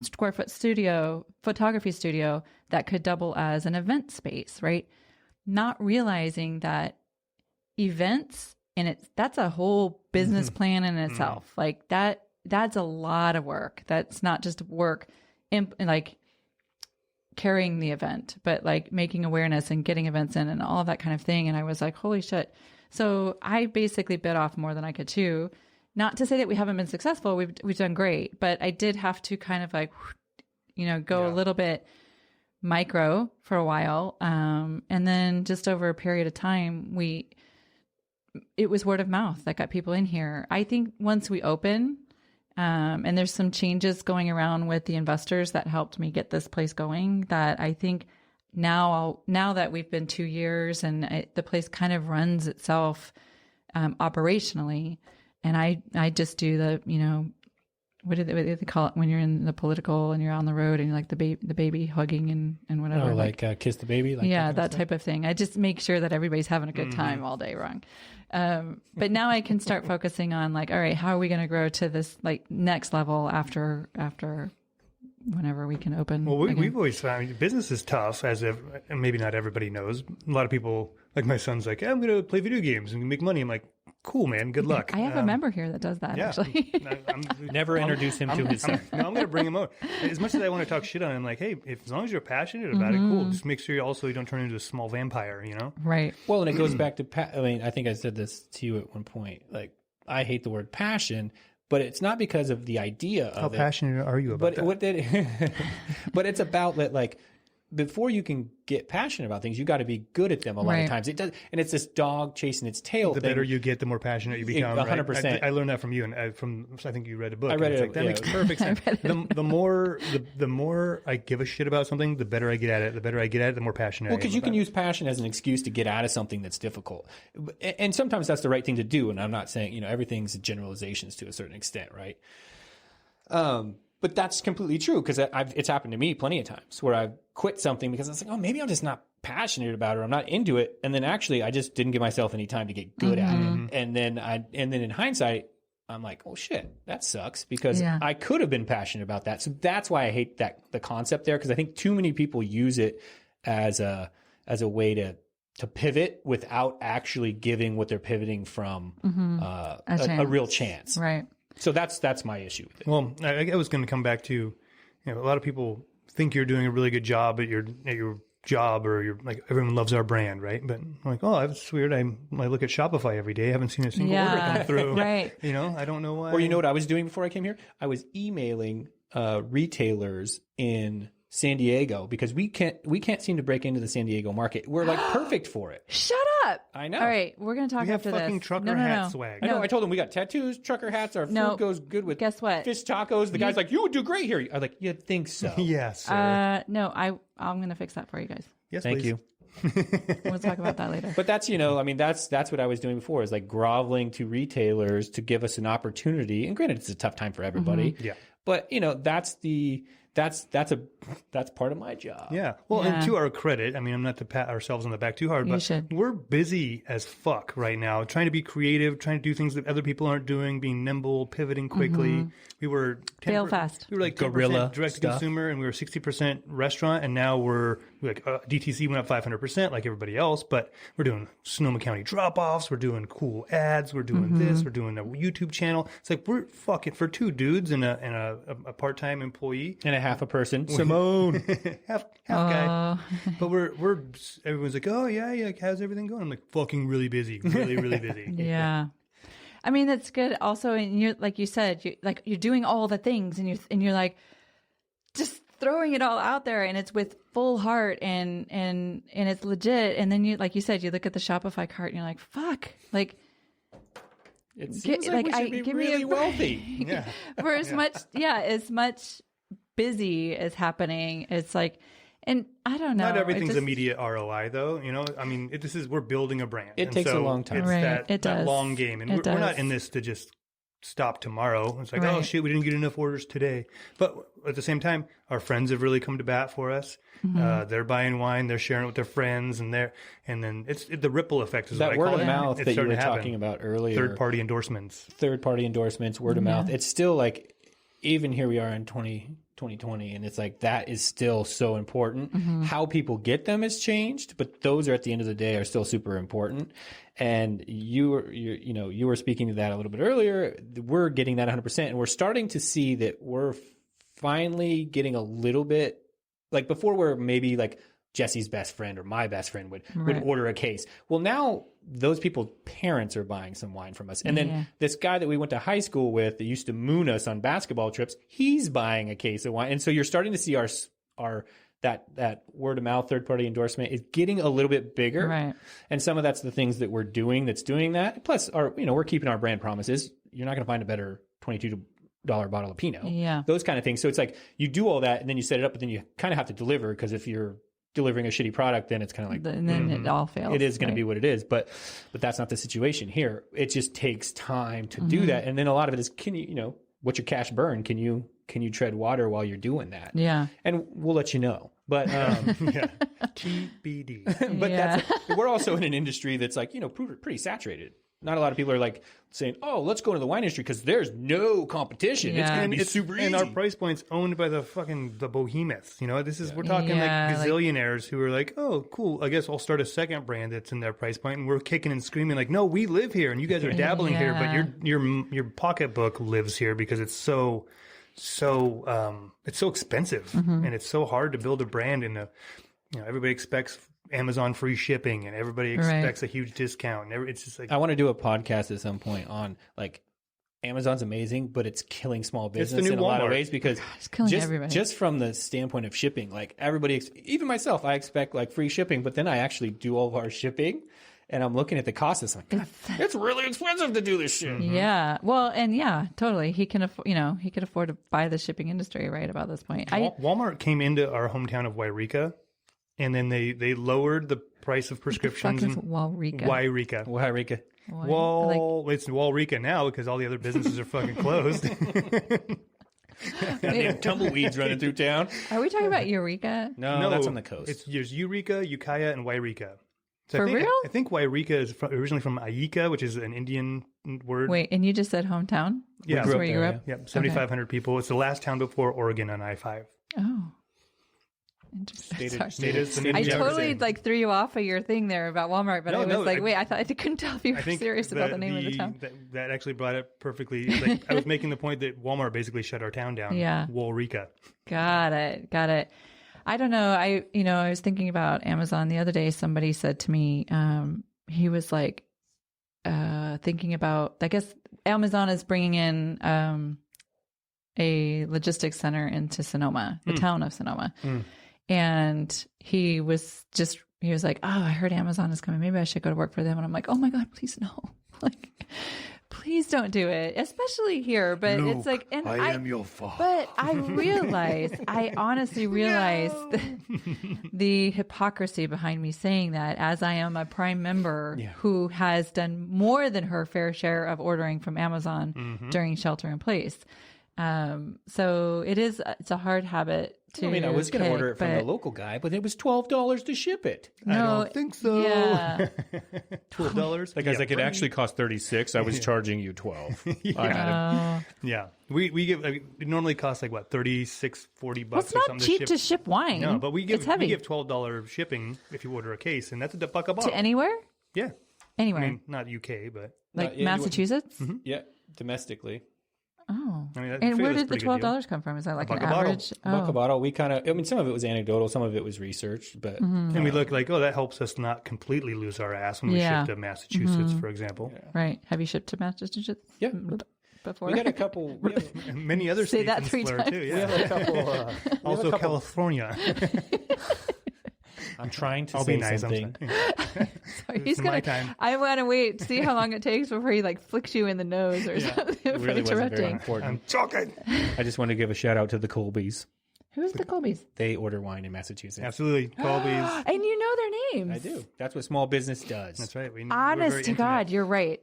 square foot studio, photography studio that could double as an event space, right? Not realizing that events that's a whole business plan in itself. Like that's a lot of work. That's not just work like carrying the event, but like making awareness and getting events in and all of that kind of thing. And I was like, holy shit. So I basically bit off more than I could chew. Not to say that we haven't been successful. We've done great, but I did have to kind of like, go a little bit micro for a while. And then just over a period of time, it was word of mouth that got people in here. I think once we open, and there's some changes going around with the investors that helped me get this place going, that I think now that we've been 2 years and the place kind of runs itself, operationally. And I just do the, what do they call it when you're in the political and you're on the road and you're like the baby hugging and whatever. Oh, like kiss the baby? Like that type of thing. I just make sure that everybody's having a good time all day long. But now I can start focusing on like, all right, how are we going to grow to this like next level after whenever we can open? Well, we've always found business is tough, and maybe not everybody knows. A lot of people, like my son's like, I'm going to play video games and make money. I'm like, cool, man. Good luck. I have a member here that does that, actually. Never introduce him to his son. I'm going to bring him out. As much as I want to talk shit on him, I'm like, hey, as long as you're passionate about it, cool. Just make sure you don't turn into a small vampire, Right. Well, and it goes back to, I think I said this to you at one point. Like, I hate the word passion, but it's not because of the idea of it. How passionate are you about that? But it's about that, like, before you can get passionate about things, you got to be good at them a lot of times. It does, and it's this dog chasing its tail. The better you get, the more passionate you become. 100%. Right? I learned that from you, and I think you read a book. I read it. Like, that makes perfect sense. The more I give a shit about something, the better I get at it. The better I get at it, the more passionate. Well, because you can use passion as an excuse to get out of something that's difficult, and sometimes that's the right thing to do. And I'm not saying everything's generalizations to a certain extent, right? But that's completely true because it's happened to me plenty of times where I've quit something because I was like, oh, maybe I'm just not passionate about it or I'm not into it. And then actually I just didn't give myself any time to get good at it. And then in hindsight, I'm like, oh shit, that sucks because I could have been passionate about that. So that's why I hate the concept there. Cause I think too many people use it as a way to pivot without actually giving what they're pivoting from, a real chance. Right. So that's my issue with it. Well, I was going to come back to, a lot of people think you're doing a really good job at your job, or you're like, everyone loves our brand, right? But I'm like, oh, that's weird. I look at Shopify every day. I haven't seen a single order come through. Right. I don't know why. Or you know what I was doing before I came here? I was emailing retailers in San Diego because we can't seem to break into the San Diego market. We're like perfect for it. Shut up. I know. All right, we're going to talk after this. We have fucking trucker hat swag. I know. I told them we got tattoos, trucker hats. Our food goes good with guess what? Fish tacos. The guy's like, you would do great here. I'm like, you'd think so. Yes, sir. No, I'm going to fix that for you guys. Yes, Thank please. you. We'll talk about that later. But that's, that's what I was doing before, is like groveling to retailers to give us an opportunity. And granted, it's a tough time for everybody. Yeah. But, that's part of my job. Yeah. Well, and to our credit, I'm not to pat ourselves on the back too hard, but we're busy as fuck right now, trying to be creative, trying to do things that other people aren't doing, being nimble, pivoting quickly. We were fail fast. We were like guerrilla direct to consumer, and we were 60% restaurant, and now we're like DTC went up 500% like everybody else, but we're doing Sonoma County drop-offs, we're doing cool ads, we're doing this, we're doing a YouTube channel. It's like we're fucking for two dudes and a part-time employee and a half a person, Simone, half guy. But we're everyone's like, oh yeah, how's everything going? I'm like, fucking really busy, really busy. Yeah. That's good. Also, and you're like you said, you're doing all the things, and you're like just throwing it all out there, and it's with full heart, and it's legit. And then like you said, you look at the Shopify cart, and you're like, fuck, like. It seems like we should be really wealthy. Yeah. For as much busy as happening, it's like, and I don't know. Not everything's immediate ROI though, we're building a brand. It takes a long time. It's that long game. And we're not in this to just stop tomorrow. It's like, oh shit, we didn't get enough orders today. But at the same time, our friends have really come to bat for us. They're buying wine, they're sharing it with their friends, and then it's the ripple effect is that what I word call of it. mouth It's that you were starting to talking about earlier. Third party endorsements, word of mouth. It's still like, even here we are in 2020. And it's like, that is still so important. How people get them has changed, but those are at the end of the day are still super important. And you were speaking to that a little bit earlier. We're getting that 100%. And we're starting to see that we're finally getting a little bit, like before where maybe like Jesse's best friend or my best friend would order a case. Well, now those people's parents are buying some wine from us. And then this guy that we went to high school with that used to moon us on basketball trips, he's buying a case of wine. And so you're starting to see that word of mouth, third party endorsement is getting a little bit bigger. Right. And some of that's the things that we're doing that's doing that. Plus we're keeping our brand promises. You're not going to find a better $22 bottle of Pinot. Yeah. Those kind of things. So it's like you do all that and then you set it up, but then you kind of have to deliver, because if you're delivering a shitty product, then it's kind of like, and then it all fails. It is going to be what it is, but that's not the situation here. It just takes time to do that. And then a lot of it is, what's your cash burn? Can you tread water while you're doing that? Yeah. And we'll let you know. But TBD. But we're also in an industry that's like, pretty saturated. Not a lot of people are like saying, "Oh, let's go into the wine industry because there's no competition. Yeah. It's going to be super easy." And our price point's owned by the behemoths. We're talking like gazillionaires who are like, "Oh, cool. I guess I'll start a second brand that's in their price point." And we're kicking and screaming like, "No, we live here, and you guys are dabbling here, but your pocketbook lives here because it's so expensive and it's so hard to build a brand. And everybody expects Amazon free shipping, and everybody expects a huge discount. And it's just like, I want to do a podcast at some point on like Amazon's amazing, but it's killing small business in a lot of ways, because it's killing everybody. Just from the standpoint of shipping, like everybody, even myself, I expect like free shipping, but then I actually do all of our shipping. And I'm looking at the cost. It's like, God, it's really expensive to do this shit. Yeah. Well, and totally. He can afford to buy the shipping industry right about this point. Walmart came into our hometown of Wairika, and then they lowered the price of prescriptions. What the fuck is Wairika? Wairika. It's Wairika now because all the other businesses are fucking closed. Tumbleweeds running through town. Are we talking about Eureka? No, that's on the coast. There's Eureka, Ukiah, and Wairika. So For real? I think Wairika is originally from Aika, which is an Indian word. Wait, and you just said hometown? Yeah. That's where you grew up? Yeah, 7,500 people. It's the last town before Oregon on I-5. Oh. Interesting. I totally threw you off of your thing there about Walmart, but I couldn't tell if you were serious about the name of the town. That actually brought it perfectly. Like, I was making the point that Walmart basically shut our town down. Yeah. Wairika. Got it. I don't know. I was thinking about Amazon the other day. Somebody said to me, he was like, thinking about, I guess Amazon is bringing in, a logistics center into Sonoma, the town of Sonoma. And he was like, oh, I heard Amazon is coming. Maybe I should go to work for them. And I'm like, oh my God, please no. Like, please don't do it, especially here. But Luke, it's like, and I am your father. But I honestly realize the hypocrisy behind me saying that, as I am a Prime member who has done more than her fair share of ordering from Amazon during shelter in place. So it's a hard habit to I was going to order it from the local guy, but it was $12 to ship it. No, I don't think so. Yeah. $12? Like, I was like, it actually cost $36. I was charging you $12. Yeah. We give, it normally costs like what, $36, $40 well, it's not cheap to ship wine. No, but we give heavy. $12 shipping if you order a case, and that's $1 a bottle. To anywhere? Yeah. Anywhere. I mean, not UK, but like Massachusetts? Yeah, domestically. Oh, I mean, and where did the $12 come from? Is that like an average? Buck a bottle. We kind of, some of it was anecdotal, some of it was researched, but and we look like, that helps us not completely lose our ass when we ship to Massachusetts, for example. Yeah. Right? Have you shipped to Massachusetts? Yeah. Before we got a couple. We have, many other states in Florida too. Yeah. We have a couple. Also, California. I'm trying to I'll say be nice. something. Sorry, he's gonna. I want to wait to see how long it takes before he flicks you in the nose or something. It really wasn't very important. I'm talking. I just want to give a shout out to the Colbys. Who's the Colbys? They order wine in Massachusetts. Absolutely, Colbys. And you know their names. I do. That's what small business does. That's right. Honest to God, you're right.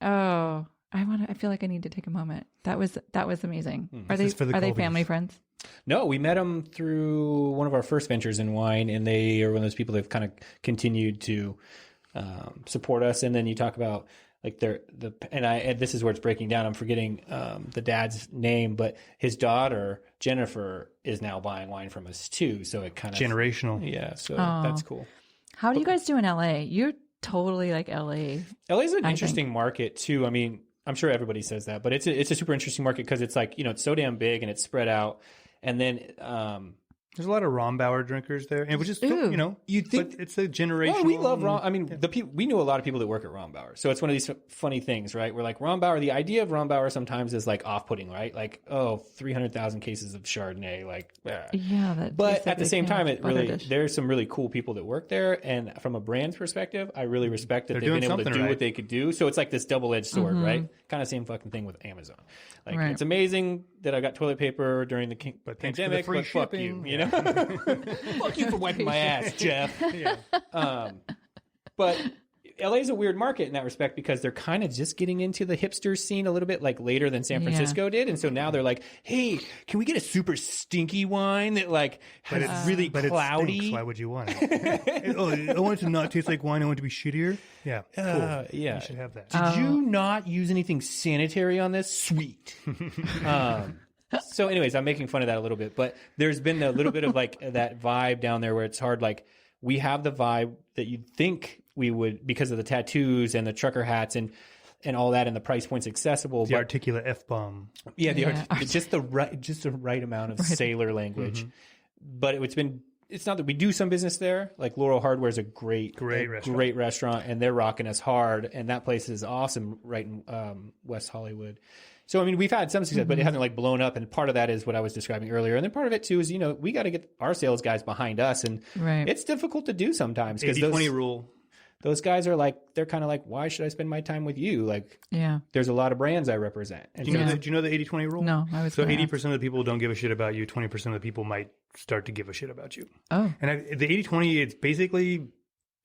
Oh, I feel like I need to take a moment. That was amazing. Are they family friends? No, we met them through one of our first ventures in wine, and they are one of those people that have kind of continued to support us. And then you talk about like and this is where it's breaking down. I'm forgetting the dad's name, but his daughter Jennifer is now buying wine from us too. So it kind of generational. Yeah, so that's cool. How do you guys do in LA? You're totally like LA. LA is an interesting market too. I mean, I'm sure everybody says that, but it's a super interesting market because it's like, it's so damn big and it's spread out. And then there's a lot of Rombauer drinkers there, and which is you think it's a generation. Well, we love Rom. I mean, we knew a lot of people that work at Rombauer, so it's one of these funny things, right? We're like Rombauer. The idea of Rombauer sometimes is like off-putting, right? Like 300,000 cases of Chardonnay, like yeah. But at the same time, there's some really cool people that work there, and from a brand's perspective, I really respect that they've been able to do what they could do. So it's like this double-edged sword, right? Kind of same fucking thing with Amazon. Like it's amazing that I got toilet paper during the pandemic, but fuck you, you know. Fuck you for wiping my ass, Jeff. Yeah. But LA is a weird market in that respect because they're kind of just getting into the hipster scene a little bit like later than San Francisco did. And so now they're like, hey, can we get a super stinky wine that like has really cloudy? It stinks. Why would you want it? I want it to not taste like wine. I want it to be shittier. Yeah. Cool. Yeah. You should have that. Did you not use anything sanitary on this? Sweet. So anyways, I'm making fun of that a little bit, but there's been a little bit of like that vibe down there where it's hard. Like we have the vibe that you'd think we would because of the tattoos and the trucker hats and all that, and the price point's accessible. The articulate F-bomb. Yeah, just the right amount of sailor language. But it's not that we do some business there. Like Laurel Hardware is a great restaurant, and they're rocking us hard. And that place is awesome, right in West Hollywood. So I mean, we've had some success, but it hasn't like blown up. And part of that is what I was describing earlier. And then part of it too is we got to get our sales guys behind us, and it's difficult to do sometimes because 80-20 rule. Those guys are like, they're kind of like, why should I spend my time with you? Like, there's a lot of brands I represent. And do you know the 80-20 rule? No, I was so 80% of the people don't give a shit about you. 20% of the people might start to give a shit about you. Oh, and the 80-20, it's basically,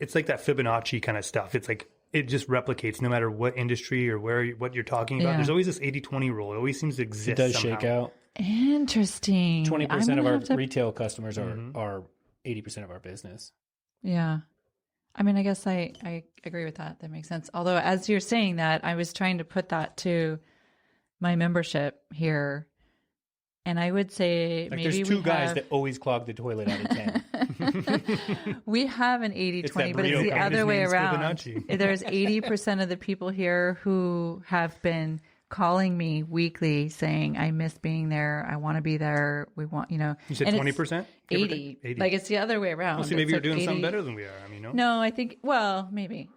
it's like that Fibonacci kind of stuff. It's like, it just replicates no matter what industry or what you're talking about. There's always this 80-20 rule. It always seems to exist. It does somehow. shake out. Interesting. 20% of our retail customers are 80% of our business. Yeah. I mean, I guess I agree with that. That makes sense. Although, as you're saying that, I was trying to put that to my membership here. And I would say like maybe there's two guys that always clog the toilet out of 10. We have an 80-20, but it's the other way around. There's 80% of the people here who have been calling me weekly saying, I miss being there. I want to be there. We want, You said 20%? 80. Like it's the other way around. Well, see, maybe you're doing something better than we are. I mean, No, I think, well, maybe.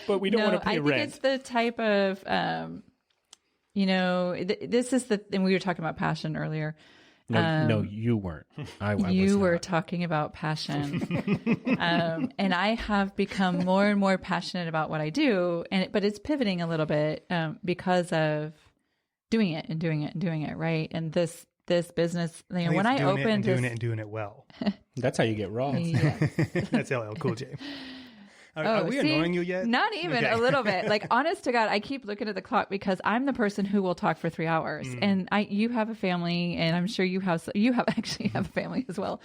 But we don't want to pay rent. I think it's the type of, this is and we were talking about passion earlier. No, you weren't. I you were talking about passion. And I have become more and more passionate about what I do. But it's pivoting a little bit because of doing it, right? And this business, when I opened doing it well. That's how you get raw. That's LL Cool J. Are we annoying you yet? Not even a little bit. Like, honest to God, I keep looking at the clock because I'm the person who will talk for 3 hours. And you have a family, and I'm sure you actually have a family as well.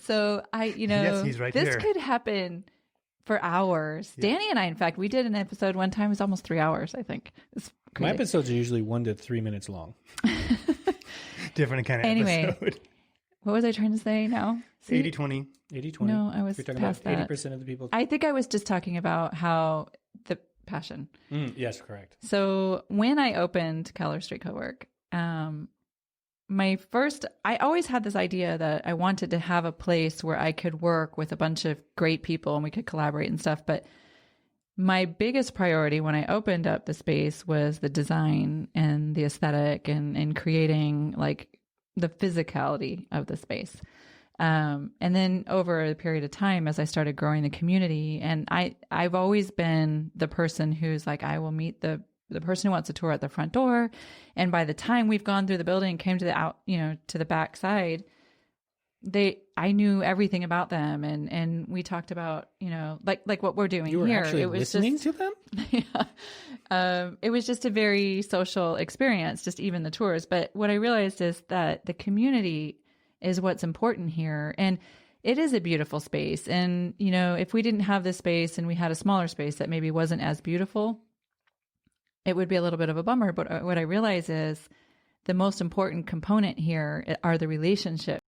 So yes, he's right this there. could happen for hours. Yeah. Danny and I, in fact, we did an episode one time. It was almost 3 hours, I think. My episodes are usually 1 to 3 minutes long. Different kind of episode. What was I trying to say now? 80-20. 80-20. No, I was You're talking past about that. 80% of the people. I think I was just talking about how the passion. Yes, correct. So when I opened Keller Street Cowork, I always had this idea that I wanted to have a place where I could work with a bunch of great people and we could collaborate and stuff. But my biggest priority when I opened up the space was the design and the aesthetic and creating like the physicality of the space. And then over a period of time, as I started growing the community, and I've always been the person who's like, I will meet the person who wants a tour at the front door. And by the time we've gone through the building and came to to the back side, I knew everything about them. And we talked about, like what we're doing you were here. Actually it was listening to them? Yeah. It was just a very social experience, just even the tours. But what I realized is that the community is what's important here. And it is a beautiful space. And, you know, if we didn't have this space and we had a smaller space that maybe wasn't as beautiful, it would be a little bit of a bummer. But what I realize is the most important component here are the relationships